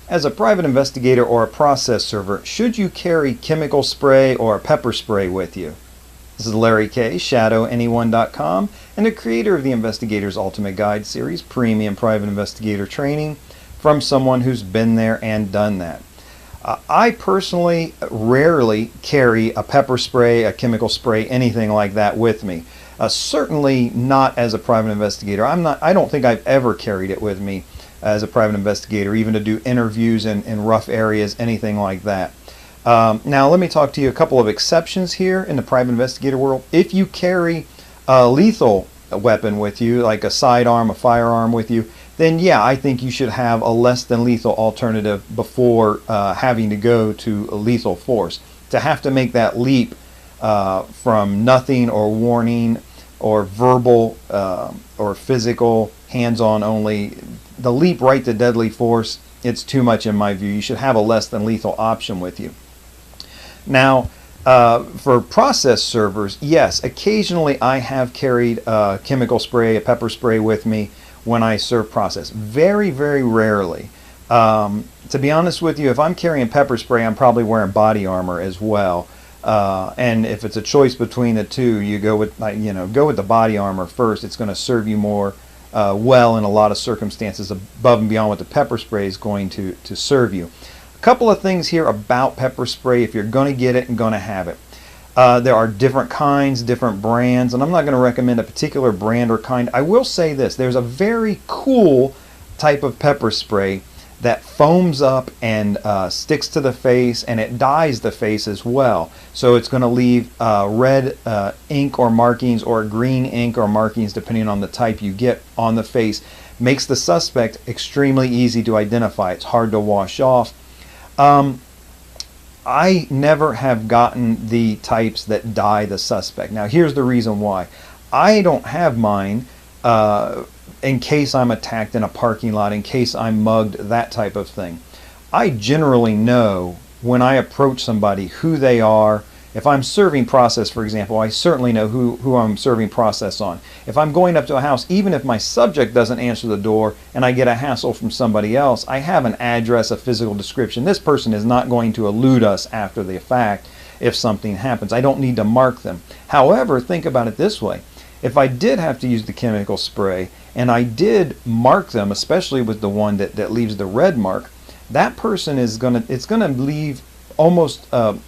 As a private investigator or a process server, should you carry chemical spray or a pepper spray with you? This is Larry Kaye, ShadowAnyone.com, and the creator of the Investigator's Ultimate Guide series, Premium Private Investigator Training, from someone who's been there and done that. I personally rarely carry a pepper spray, a chemical spray, anything like that with me. Certainly not as a private investigator. I don't think I've ever carried it with me as a private investigator, even to do interviews in rough areas, anything like that. Now let me talk to you a couple of exceptions here in the private investigator world. If you carry a lethal weapon with you, like a sidearm, a firearm with you, then yeah, I think you should have a less than lethal alternative before having to go to a lethal force. To have to make that leap from nothing or warning or verbal or physical, hands-on only, the leap right to deadly force, it's too much in my view. You should have a less than lethal option with you. Now, for process servers, yes, occasionally I have carried a chemical spray, a pepper spray with me when I serve process. Very, very rarely. To be honest with you, if I'm carrying pepper spray, I'm probably wearing body armor as well. And if it's a choice between the two, you go with the body armor first. It's going to serve you more well in a lot of circumstances above and beyond what the pepper spray is going to serve you. A couple of things here about pepper spray if you're going to get it and going to have it. There are different kinds, different brands, and I'm not going to recommend a particular brand or kind. I will say this, there's a very cool type of pepper spray that foams up and sticks to the face, and it dyes the face as well. So it's going to leave red ink or markings or green ink or markings depending on the type you get on the face. Makes the suspect extremely easy to identify. It's hard to wash off. I never have gotten the types that dye the suspect. Now here's the reason why. I don't have mine in case I'm attacked in a parking lot, in case I'm mugged, that type of thing. I generally know when I approach somebody who they are. If I'm serving process, for example, I certainly know who I'm serving process on. If I'm going up to a house, even if my subject doesn't answer the door and I get a hassle from somebody else, I have an address, a physical description. This person is not going to elude us after the fact if something happens. I don't need to mark them. However, think about it this way. If I did have to use the chemical spray and I did mark them, especially with the one that leaves the red mark, that person is it's gonna leave almost a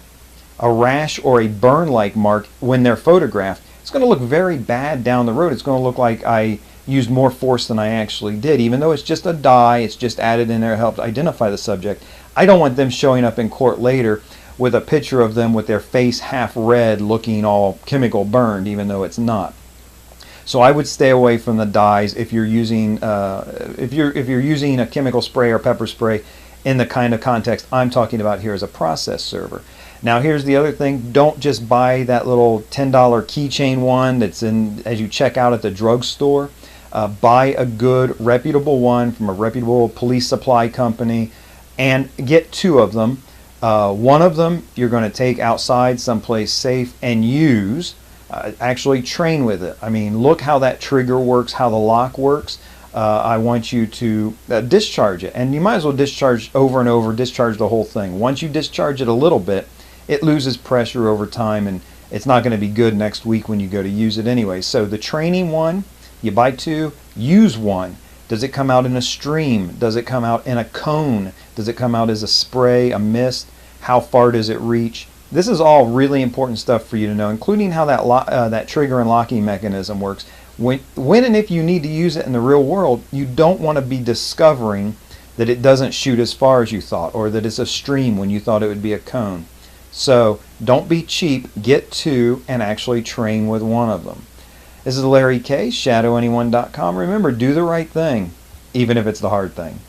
rash or a burn-like mark when they're photographed. It's going to look very bad down the road. It's going to look like I used more force than I actually did, even though it's just a dye, it's just added in there to help identify the subject. I don't want them showing up in court later with a picture of them with their face half red looking all chemical burned, even though it's not. So I would stay away from the dyes if you're using if you're using a chemical spray or pepper spray in the kind of context I'm talking about here as a process server. Now here's the other thing, don't just buy that little $10 keychain one that's in as you check out at the drugstore. Buy a good reputable one from a reputable police supply company and get two of them. One of them you're going to take outside someplace safe and use. Actually train with it. I mean, look how that trigger works, how the lock works. I want you to discharge it, and you might as well discharge over and over, discharge the whole thing. Once you discharge it a little bit, it loses pressure over time, and it's not going to be good next week when you go to use it anyway. So the training one, you buy two, use one. Does it come out in a stream? Does it come out in a cone? Does it come out as a spray, a mist? How far does it reach? This is all really important stuff for you to know, including how that trigger and locking mechanism works. When and if you need to use it in the real world, you don't want to be discovering that it doesn't shoot as far as you thought, or that it's a stream when you thought it would be a cone. So don't be cheap, get two, and actually train with one of them. This is Larry Kaye, ShadowAnyone.com. Remember, do the right thing, even if it's the hard thing.